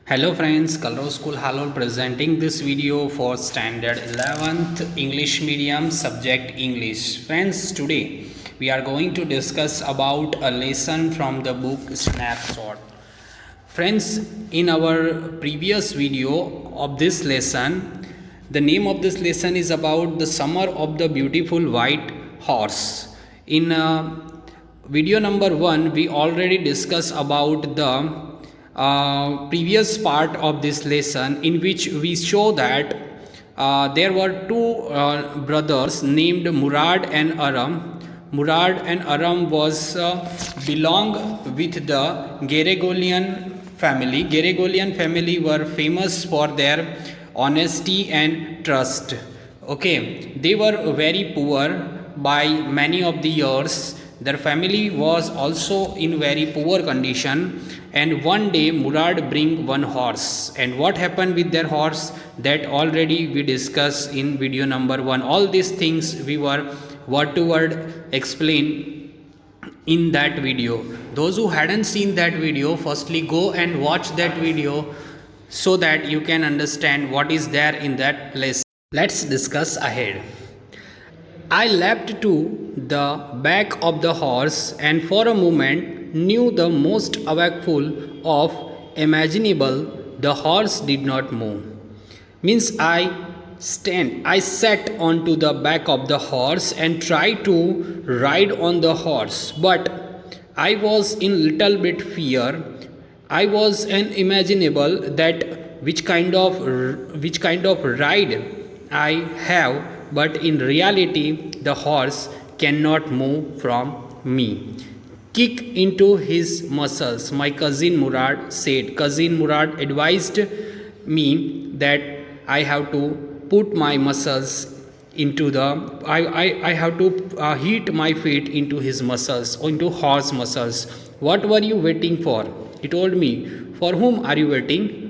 Hello friends, Kalro School Halol presenting this video for standard 11th English medium subject English. Friends, today we are going to discuss about a lesson from the book Snapshot. Friends, in our previous video of this lesson, the name of this lesson is about the summer of the beautiful white horse. In video number 1, we already discussed about the previous part of this lesson, in which we show that there were two brothers named Murad and Aram. Murad and Aram was belong with the Geregolian family. Geregolian family were famous for their honesty and trust. Okay, they were very poor by many of the years. Their family was also in very poor condition, and one day Murad bring one horse. And what happened with their horse, that already we discussed in video number 1. All these things we were word to word explain in that video. Those who hadn't seen that video, firstly go and watch that video so that you can understand what is there in that lesson. Let's discuss ahead. I leapt to the back of the horse and for a moment knew the most awakeful of imaginable. The horse did not move. Means I sat onto the back of the horse and tried to ride on the horse, but I was in little bit fear. I was unimaginable that which kind of ride I have, but in reality the horse cannot move from me. Kick into his muscles, my cousin Murad said. Cousin Murad advised me that I have to put my muscles into the I have to heat my feet into his muscles, into horse muscles. What were you waiting for? He told me. For whom are you waiting?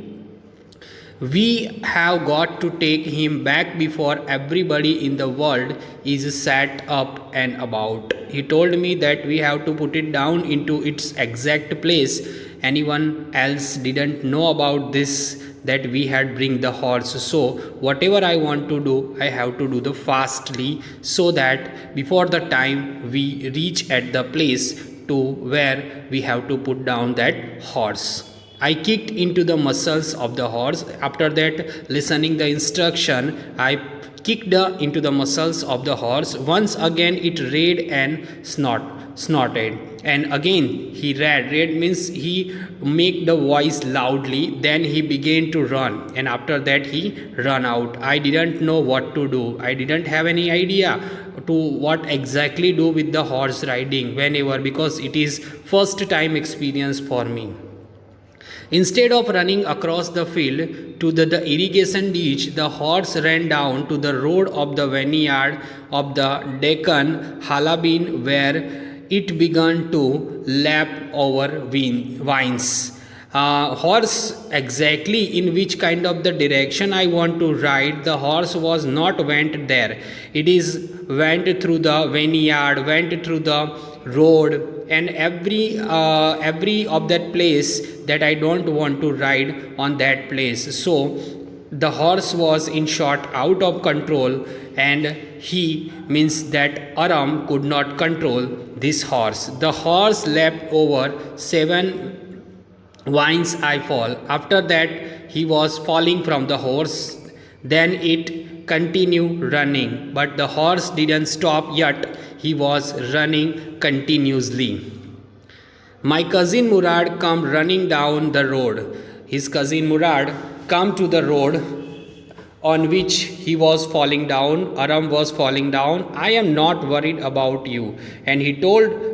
We have got to take him back before everybody in the world is sat up and about. He told me that we have to put it down into its exact place. Anyone else didn't know about this, that we had bring the horse. So whatever I want to do, I have to do the fastly, so that before the time we reach at the place to where we have to put down that horse. I kicked into the muscles of the horse. After that, listening the instruction, I kicked into the muscles of the horse. Once again it read and snorted. And again he read. Read means he make the voice loudly. Then he began to run. And after that he ran out. I didn't know what to do. I didn't have any idea to what exactly do with the horse riding whenever, because it is first time experience for me. Instead of running across the field to the irrigation ditch, the horse ran down to the road of the vineyard of the Deccan Halabin, where it began to lap over vines. Horse exactly in which kind of the direction I want to ride, the horse was not went there. It is went through the vineyard, went through the road, and every of that place that I don't want to ride on that place. So the horse was in short out of control, and he means that Aram could not control this horse. The horse leapt over 7 vines I fall. After that he was falling from the horse. Then it continued running, but the horse didn't stop yet. He was running continuously. My cousin Murad come running down the road. His cousin Murad come to the road on which he was falling down. Aram was falling down. I am not worried about you. And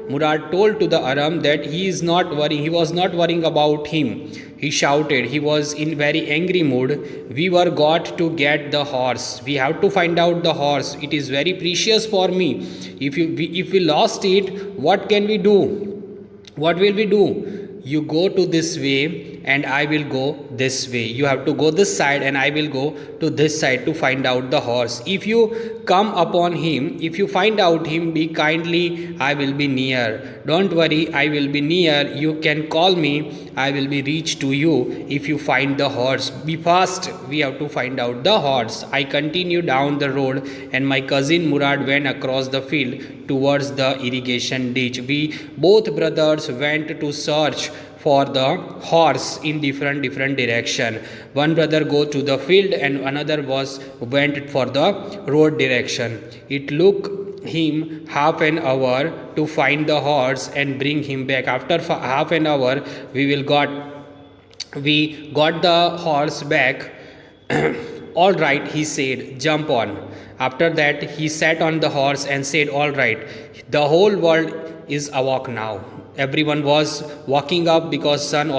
Murad told to the Aram that he is not worrying. He was not worrying about him. He shouted. He was in very angry mood. We were got to get the horse. We have to find out the horse. It is very precious for me. If we lost it, what can we do? What will we do? You go to this way and I will go this way. You have to go this side and I will go to this side to find out the horse. If you come upon him, if you find out him, be kindly, I will be near. Don't worry, I will be near. You can call me, I will be reach to you if you find the horse. Be fast, we have to find out the horse. I continued down the road and my cousin Murad went across the field towards the irrigation ditch. We both brothers went to search for the horse in different direction. One brother go to the field and another went for the road direction. It took him half an hour to find the horse and bring him back. After half an hour we got the horse back. All right, he said, jump on. After that he sat on the horse and said, all right, the whole world is awake now. Everyone was waking up because sun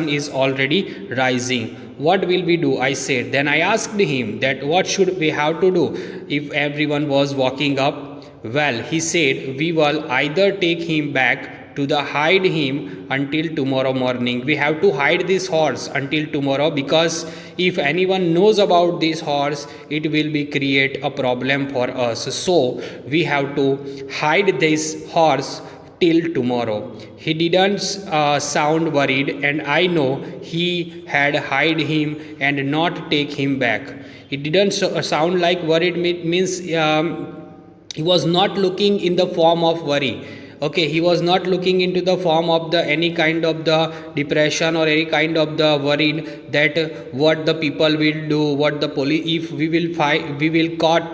is already rising. What will we do? I said. Then I asked him that what should we have to do if everyone was waking up? Well, he said, we will either take him back to the hide him until tomorrow morning. We have to hide this horse until tomorrow, because if anyone knows about this horse, it will be create a problem for us. So we have to hide this horse till tomorrow. He didn't sound worried, and I know he had hide him and not take him back. It didn't sound like worried means he was not looking in the form of worry. Okay, he was not looking into the form of the any kind of the depression or any kind of the worried that what the people will do, what the police, if we will caught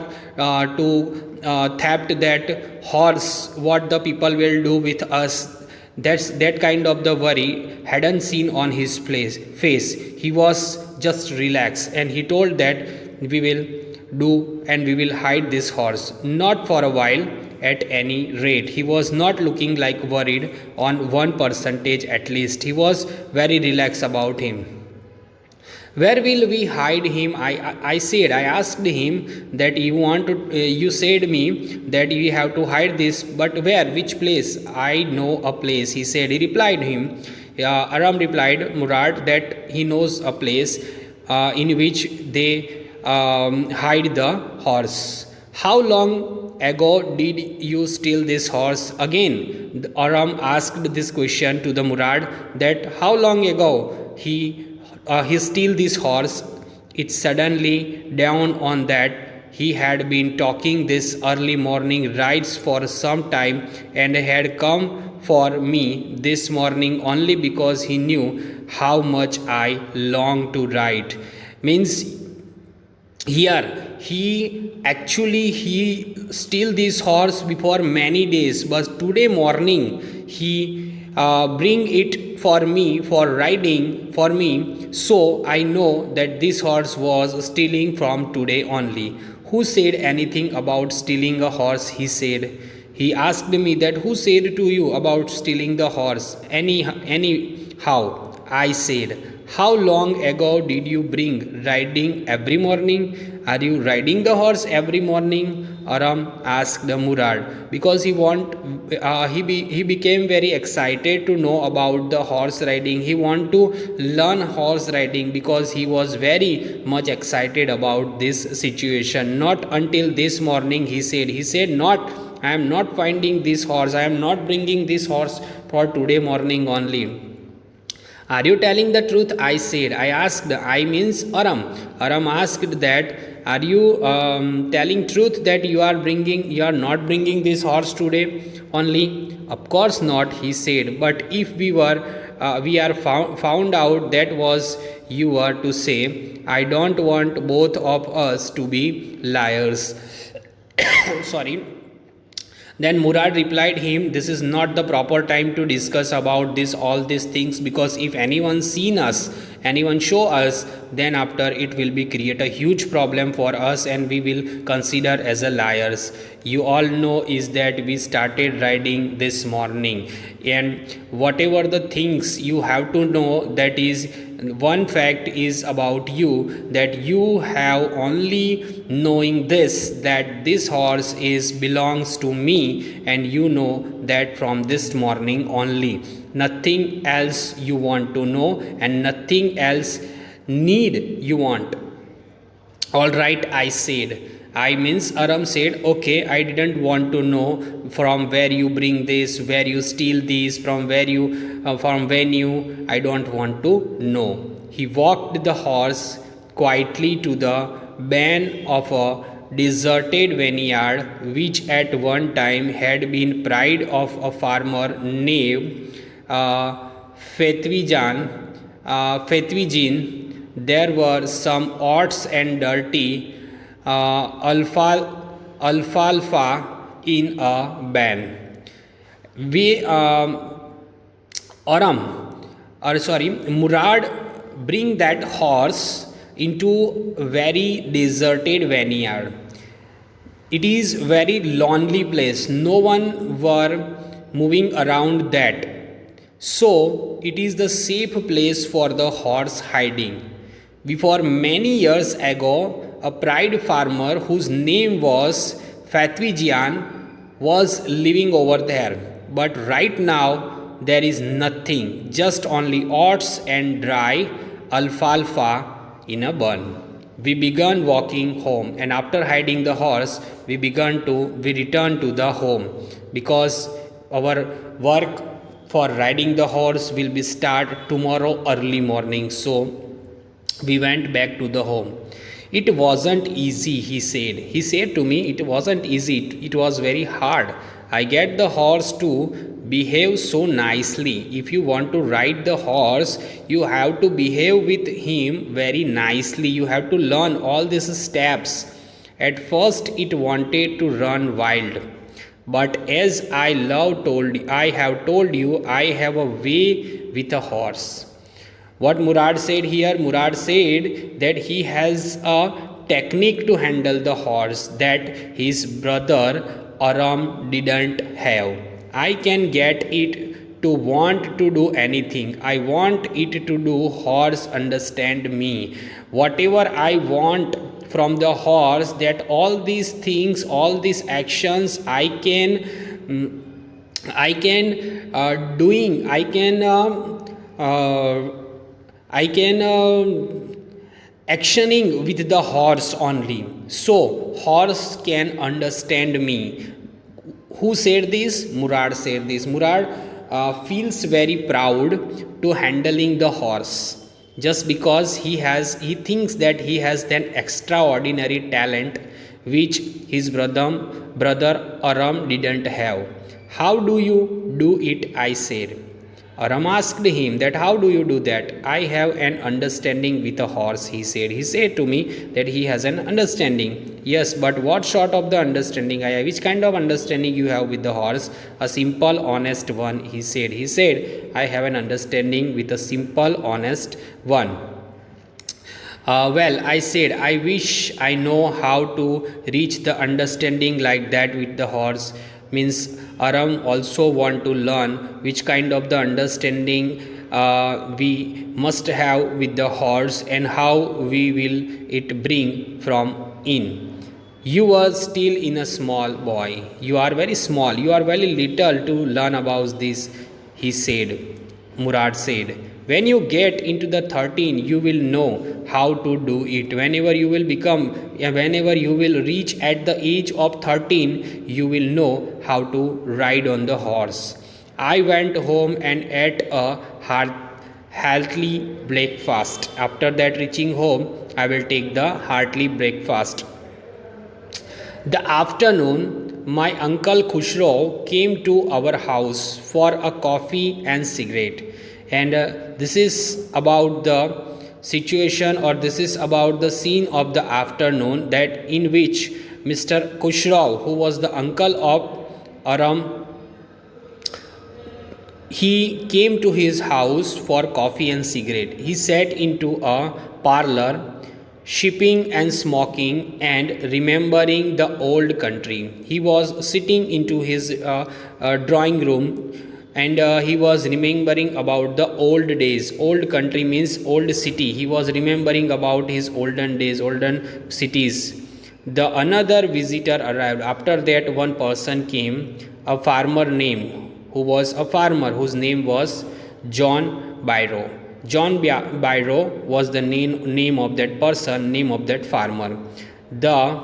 to theft that horse, what the people will do with us. That kind of the worry hadn't seen on his face. He was just relaxed, and he told that we will do and we will hide this horse, not for a while. At any rate, he was not looking like worried on 1% at least. He was very relaxed about him. Where will we hide him? I said. I asked him that you said me that we have to hide this, but where? Which place? I know a place, he said. He replied him. Aram replied Murad that he knows a place in which they hide the horse. How long ago did you steal this horse? Again Aram asked this question to the Murad, that how long ago he steal this horse. It suddenly dawned on that he had been talking this early morning rides for some time and had come for me this morning only because he knew how much I long to ride. Means here he steal this horse before many days, but today morning he bring it for me for riding for me, so I know that this horse was stealing from today only. Who said anything about stealing a horse? He asked me that who said to you about stealing the horse? Anyhow, I said. How long ago did you bring riding every morning? Are you riding the horse every morning? Aram asked Murad, because he became very excited to know about the horse riding. He want to learn horse riding because he was very much excited about this situation. Not until this morning, he said not, I am not finding this horse, I am not bringing this horse for today morning only. Are you telling the truth? I said. I asked. I means Aram. Aram asked that, are you telling truth that you are not bringing this horse today only? Of course not, he said. But if we are found out that was you were to say, I don't want both of us to be liars. Sorry. Then Murad replied him, this is not the proper time to discuss about all these things, because if anyone seen us, anyone show us, then after it will be create a huge problem for us and we will consider as a liars. You all know is that we started riding this morning, and whatever the things you have to know, that is one fact is about you, that you have only knowing this, that this horse is belongs to me, and you know that from this morning only. Nothing else you want to know and nothing else need you want. All right, I said. I means Aram said, okay, I didn't want to know from where you bring this, where you steal these, from where you, from when you, I don't want to know. He walked the horse quietly to the ban of a deserted vineyard, which at one time had been pride of a farmer named Fethvijan. There were some odds and dirty alfalfa in a ban. We Murad bring that horse into very deserted vineyard. It is very lonely place. No one were moving around that. So it is the safe place for the horse hiding. Before many years ago, a pride farmer whose name was Fatwijian was living over there. But right now there is nothing, just only oats and dry alfalfa in a bun. We began walking home, and after hiding the horse, we returned to the home because our work for riding the horse will be start tomorrow early morning. So we went back to the home. It wasn't easy, he said. He said to me, it wasn't easy. It was very hard. I get the horse to behave so nicely. If you want to ride the horse, you have to behave with him very nicely. You have to learn all these steps. At first, it wanted to run wild. But as I have told you, I have a way with a horse. What Murad said here? Murad said that he has a technique to handle the horse that his brother Aram didn't have. I can get it to want to do anything. I want it to do. Horse understand me. Whatever I want from the horse, that all these things, all these actions I can actioning with the horse only. So horse can understand me. Who said this? Murad said this. Murad feels very proud to handling the horse just because he thinks that he has an extraordinary talent which his brother Aram didn't have. How do you do it? I said. Aram asked him that how do you do that? I have an understanding with a horse, he said. He said to me that he has an understanding. Yes, but what sort of the understanding I have? Which kind of understanding you have with the horse? A simple, honest one, he said. He said, I have an understanding with a simple, honest one. Well, I said, I wish I know how to reach the understanding like that with the horse. Means Aram also want to learn which kind of the understanding we must have with the horse and how we will it bring from in. You are still in a small boy. You are very small. You are very little to learn about this, he said. Murad said. When you get into the 13, you will know how to do it. Whenever you will reach at the age of 13, you will know how to ride on the horse. I went home and ate a hearty breakfast. After that, reaching home, I will take the hearty breakfast. The afternoon, my uncle Khushro came to our house for a coffee and cigarette. And this is about the situation, or this is about the scene of the afternoon, that in which Mr. Khushro, who was the uncle of Aram, he came to his house for coffee and cigarette. He sat into a parlor, sipping and smoking and remembering the old country. He was sitting into his drawing room, and he was remembering about the old days. Old country means old city. He was remembering about his olden days, olden cities. The another visitor arrived. After that, one person came. a farmer name, who was a farmer whose name was John Byro. John Byro was the name of that person, name of that farmer. The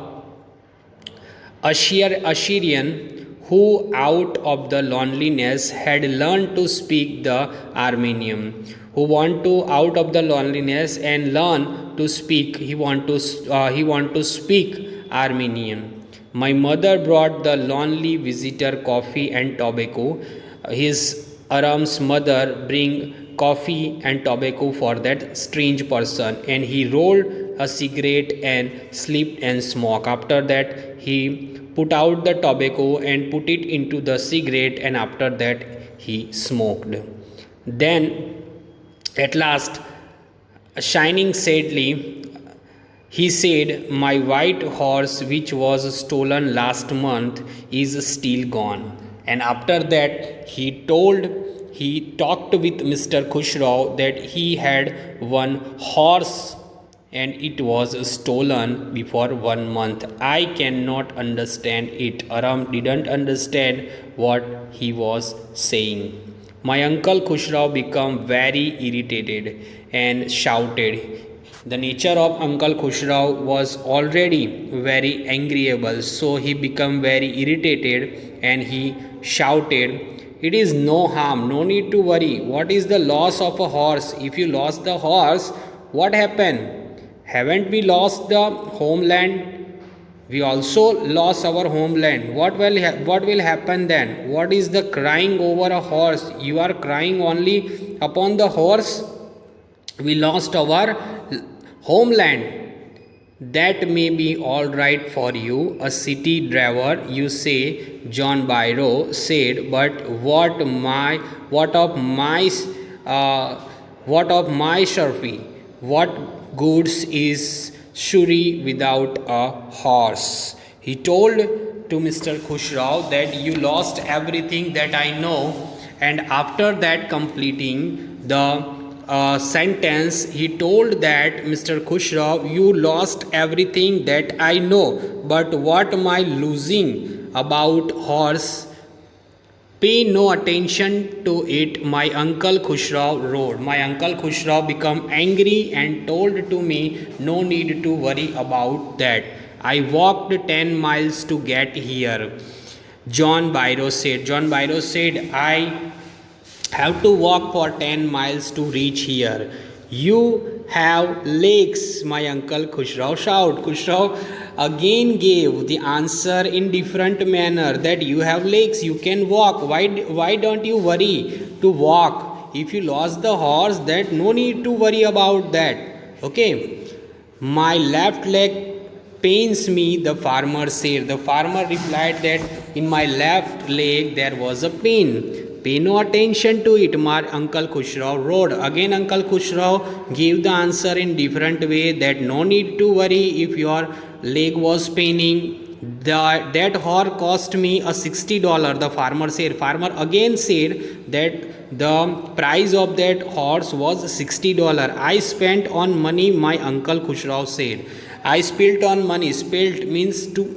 Assyrian, who out of the loneliness had learned to speak the Armenian, who want to out of the loneliness and learn to speak. He want to speak Armenian. My mother brought the lonely visitor coffee and tobacco. His Aram's mother bring coffee and tobacco for that strange person, and he rolled a cigarette and slipped and smoked. After that, he put out the tobacco and put it into the cigarette, and after that, he smoked. Then, at last, shining sadly, he said, "My white horse, which was stolen last month, is still gone." And after that, he talked with Mr. Khusrau that he had one horse and it was stolen before 1 month. I cannot understand it. Aram didn't understand what he was saying. My uncle Khusrau became very irritated and shouted. The nature of Uncle Khusrau was already very agreeable, so he became very irritated and he shouted, "It is no harm, no need to worry. What is the loss of a horse? If you lost the horse, what happened? Haven't we lost the homeland? We also lost our homeland. What will happen then? What is the crying over a horse? You are crying only upon the horse. We lost our homeland. That may be all right for you, a city driver, you say," John Byro said. "But what of my surfy? What goods is Shuri without a horse?" He told to Mr. Khusrau that you lost everything that I know, and after that completing the sentence, he told that, "Mr. Khusrau, you lost everything that I know, but what am I losing about horse? Pay no attention to it." My uncle Khusrau roared. My uncle Khusrau became angry and told to me, "No need to worry about that. I walked 10 miles to get here," John Byro said. John Byro said, "I have to walk for 10 miles to reach here." "You have legs," my uncle Khusrau shouted. Khusrau again gave the answer in different manner, that you have legs, you can walk. Why don't you worry to walk? If you lost the horse, that no need to worry about that. Okay. "My left leg pains me," the farmer said. The farmer replied that in my left leg there was a pain. "Pay no attention to it," my uncle Khusrau roared. Again Uncle Khusrau gave the answer in different way, that no need to worry if your leg was paining. That horse cost me a $60, the farmer said. Farmer again said that the price of that horse was $60. "I spent on money," my uncle Khusrau said. "I spent on money." Spelt means to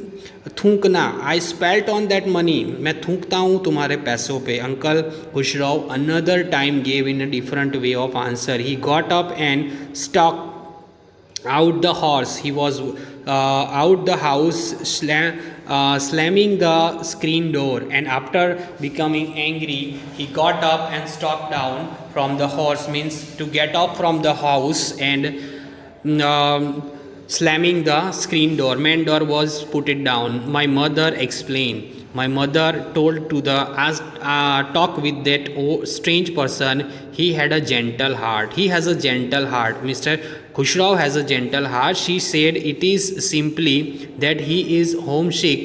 थूकना. "I spent on that money." मैं थूकता हूँ तुम्हारे पैसों पे. Uncle Khusrau another time gave in a different way of answer. He got up and stalked out the horse. He was out the house, slamming the screen door, and after becoming angry, he got up and stalked down from the horse, means to get up from the house, and slamming the screen door. Main door was put it down. My mother explained. My mother told to the talk with that strange person. He had a gentle heart. He has a gentle heart. Mr. Khusrau has a gentle heart. She said it is simply that he is homesick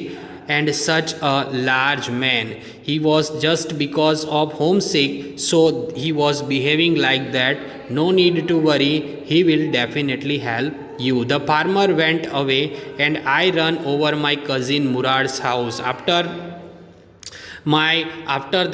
and such a large man. He was just because of homesick, so he was behaving like that. No need to worry. He will definitely help you. The farmer went away and I ran over my cousin Murad's house. After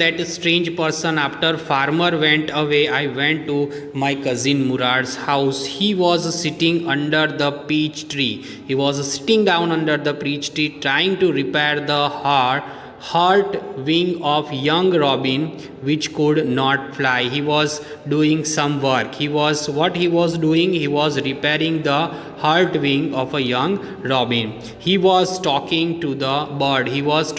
that strange person, after farmer went away, I went to my cousin Murad's house. He was sitting under the peach tree. He was sitting down under the peach tree trying to repair the hurt wing of young robin which could not fly. He was doing some work. What he was doing, he was repairing the hurt wing of a young robin. He was talking to the bird. He was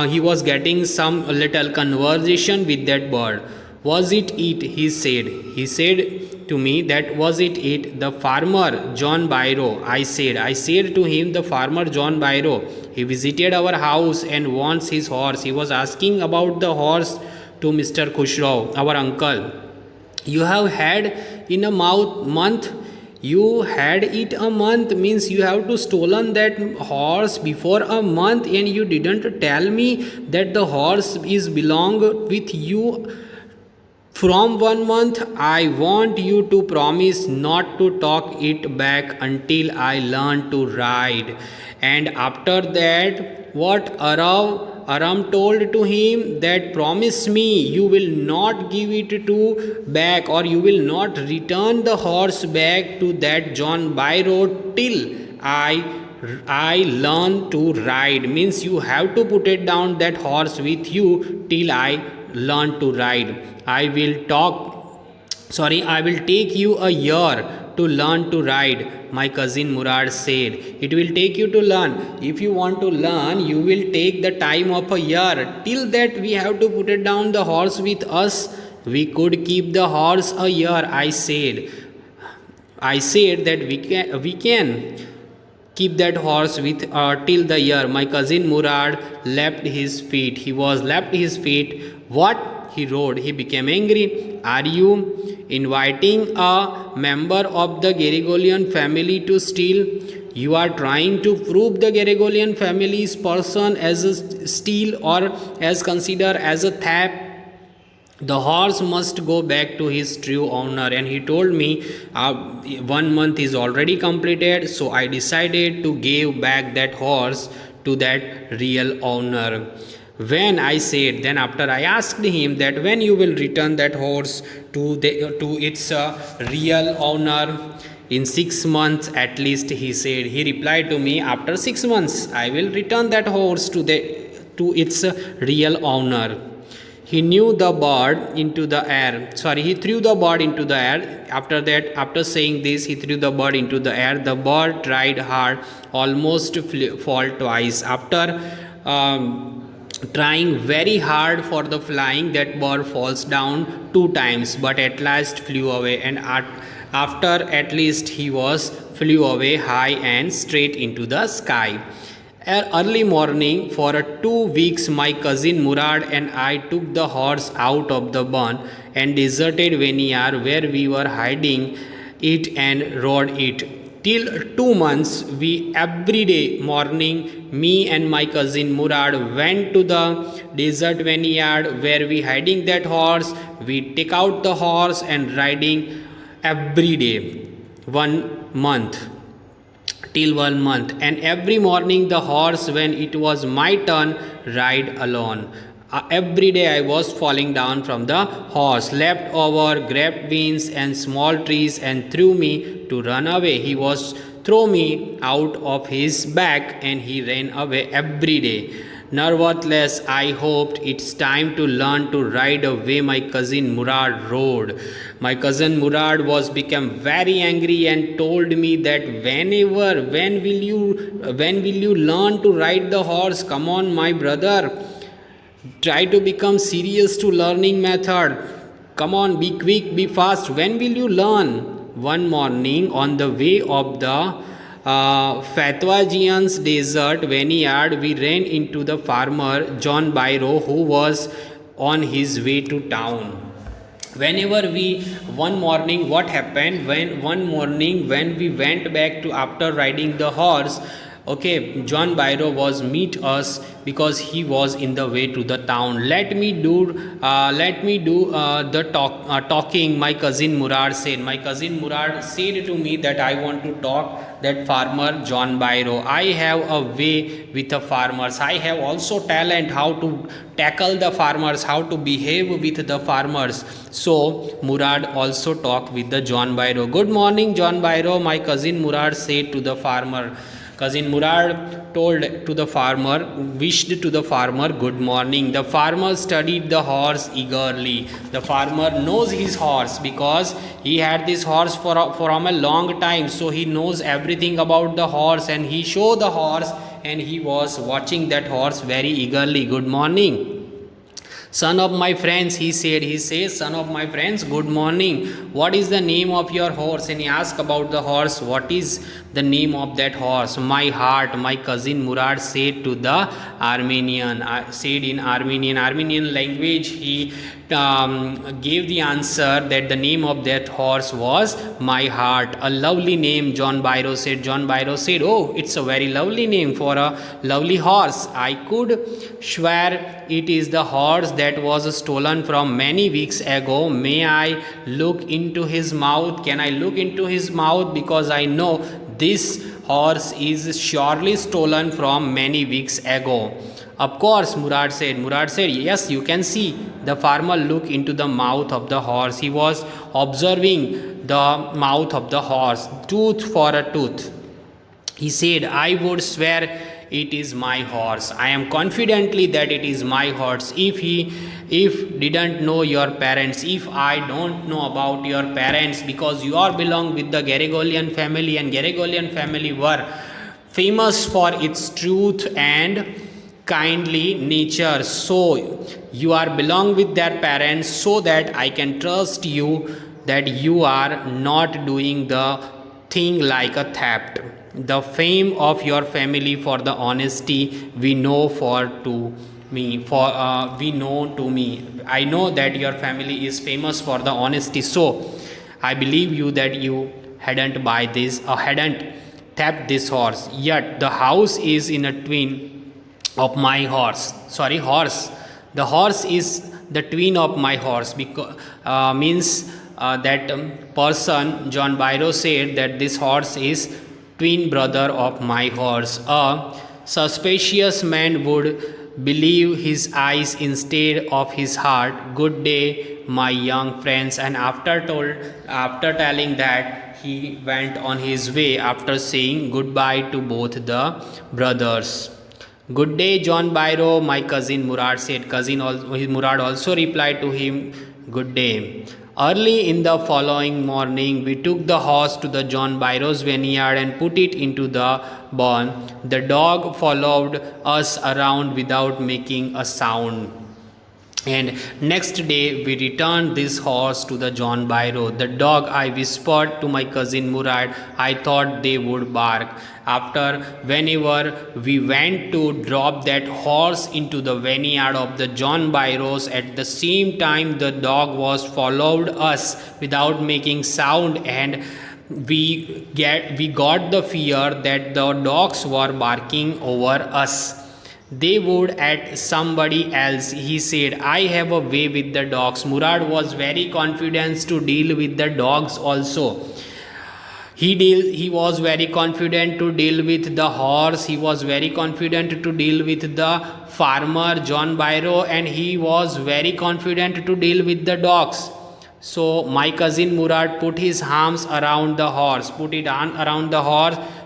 he was getting some little conversation with that bird. Was it it? He said to me that was it the farmer John Byro. I said to him, the farmer John Byro. He visited our house and wants his horse. He was asking about the horse to Mr. Khusrau, our uncle. You have had in a month. You had it a month means you have to stolen that horse before a month, and you didn't tell me that the horse is belong with you from 1 month. I want you to promise not to talk it back until I learn to ride. And after that, what Aram told to him that promise me you will not give it to back, or you will not return the horse back to that John Byro till I learn to ride. Means you have to put it down that horse with you till I learn to ride. I will take you a year to learn to ride, my cousin Murad said. It will take you to learn. If you want to learn, you will take the time of a year. Till that we have to put it down the horse with us. We could keep the horse a year, I said. I said that we can keep that horse with till the year. My cousin Murad left his feet. He was left his feet. What? He roared. He became angry. Are you inviting a member of the Garigolian family to steal? You are trying to prove the Garigolian family's person as a steal or as considered as a theft. The horse must go back to his true owner. And he told me 1 month is already completed, so I decided to give back that horse to that real owner. When I said, then after I asked him that when you will return that horse to its real owner. In 6 months at least, he said. He replied to me, after 6 months I will return that horse to its real owner. He threw the bird into the air. After that, after saying this, he threw the bird into the air. The bird tried hard, almost fall twice. After trying very hard for the flying, that bird falls down 2 times, but at last flew away. And after at least he flew away high and straight into the sky. Early morning, for 2 weeks, my cousin Murad and I took the horse out of the barn and deserted vineyard where we were hiding it and rode it. Till 2 months, we every day morning, me and my cousin Murad went to the desert vineyard where we hiding that horse. We take out the horse and riding every day, 1 month. Till 1 month, and every morning the horse, when it was my turn, ride alone. Every day I was falling down from the horse, leapt over grapevines and small trees and threw me to run away. He was throw me out of his back and he ran away every day. Nevertheless, I hoped it's time to learn to ride away. My cousin Murad rode. My cousin Murad was become very angry and told me that when will you learn to ride the horse? Come on, my brother. Try to become serious to learning method. Come on, be quick, be fast. When will you learn? One morning on the way of the Fatwajian's desert vineyard, we ran into the farmer John Byro, who was on his way to town. One morning what happened, when we went back to after riding the horse, okay, John Byro was meet us because he was in the way to the town. Let me do the talking, my cousin Murad said. My cousin Murad said to me that I want to talk that farmer John Byro. I have a way with the farmers. I have also talent how to tackle the farmers, how to behave with the farmers. So Murad also talked with the John Byro. Good morning, John Byro, my cousin Murad said to the farmer. Cousin Murad wished to the farmer good morning. The farmer studied the horse eagerly. The farmer knows his horse because he had this horse from a long time, so he knows everything about the horse, and he showed the horse and he was watching that horse very eagerly. Good morning. Son of my friends, he says, son of my friends, good morning. What is the name of your horse? And he asked about the horse. What is the name of that horse? My heart, my cousin Murad said to the Armenian. Said in Armenian language, he gave the answer that the name of that horse was my heart. A lovely name, John Byro said. Oh, it's a very lovely name for a lovely horse. I could swear it is the horse that was stolen from many weeks ago. May I look into his mouth? Can I look into his mouth? Because I know this horse is surely stolen from many weeks ago. Of course, Murad said, yes, you can see. The farmer looked into the mouth of the horse. He was observing the mouth of the horse, tooth for a tooth. He said, I would swear it is my horse. I am confidently that it is my horse. If didn't know your parents, if I don't know about your parents, because you all belong with the Garagolian family, and Garagolian family were famous for its truth and kindly nature, so you are belong with their parents, so that I can trust you that you are not doing the thing like a theft. The fame of your family for the honesty we know to me. I know that your family is famous for the honesty, so I believe you that you hadn't buy this or hadn't tapped this horse. Yet the house is in a twin of my horse. The horse is the twin of my horse, because means that person John Byro said that this horse is twin brother of my horse. A suspicious man would believe his eyes instead of his heart. Good day, my young friends. And after telling that, he went on his way after saying goodbye to both the brothers. Good day, John Byro, my cousin Murad said. Murad also replied to him, good day. Early in the following morning, we took the horse to the John Byro's vineyard and put it into the barn. The dog followed us around without making a sound. And next day we returned this horse to the John Byro. The dog, I whispered to my cousin Murad, I thought they would bark. Whenever we went to drop that horse into the vineyard of the John Byros, at the same time the dog was followed us without making sound, and we got the fear that the dogs were barking over us. They would at somebody else, he said. I have a way with the dogs. Murad was very confident to deal with the dogs also. He was very confident to deal with the horse. He was very confident to deal with the farmer John Byro, and he was very confident to deal with the dogs. So my cousin Murad put his arms around the horse,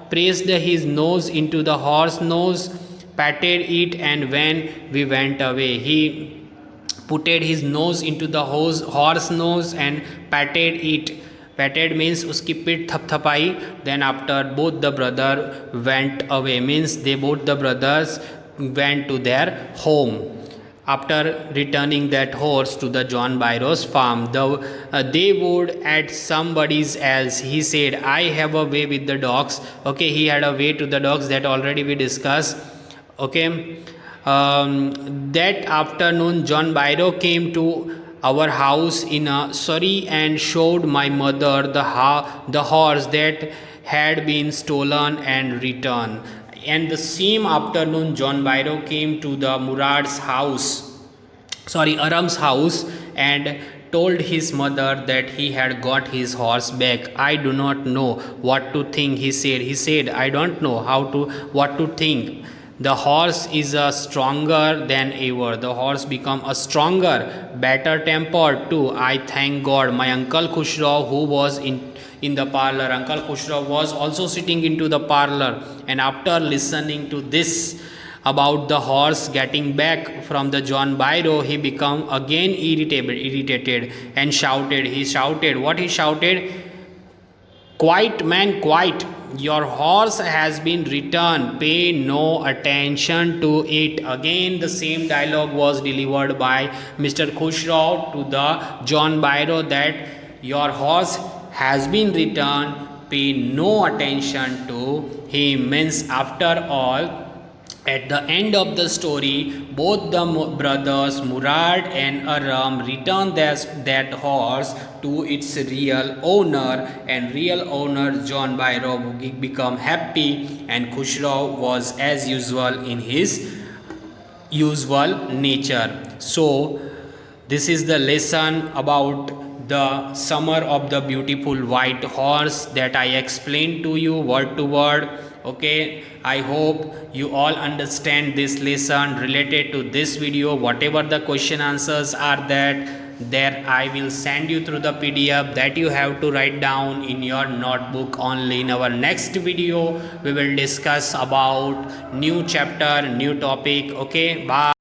pressed his nose into the horse nose, patted it, and when we went away, he put his nose into the horse nose and patted it. Patted means uski pit thapthapai. Then after both the brother went away, means both the brothers went to their home. After returning that horse to the John Byro's farm, they would at somebody's else. He said, I have a way with the dogs. Okay, he had a way to the dogs, that already we discussed. Okay, that afternoon John Byro came to our house in a surrey and showed my mother the horse that had been stolen and returned. And the same afternoon John Byro came to the Aram's house and told his mother that he had got his horse back. I do not know what to think, he said. I don't know what to think. The horse is stronger than ever. The horse become a stronger, better tempered too. I thank God. My uncle Khusraw, who was in the parlor, Uncle Khusraw was also sitting into the parlor, and after listening to this about the horse getting back from the John Byro, he become again irritated and shouted. He shouted. What he shouted? Quiet, man, quiet. Your horse has been returned. Pay no attention to it. Again, the same dialogue was delivered by Mr. Khusraw to the John Byro that your horse has been returned. Pay no attention to him. Means, after all, at the end of the story, both the brothers Murad and Aram returned that horse to its real owner, and real owner John Byro become happy, and Khusraw was as usual in his usual nature. So this is the lesson about the summer of the beautiful white horse that I explained to you word to word. Okay, I hope you all understand this lesson related to this video. Whatever the question answers are there I will send you through the PDF that you have to write down in your notebook only. In our next video we will discuss about new chapter, new topic. Okay, bye.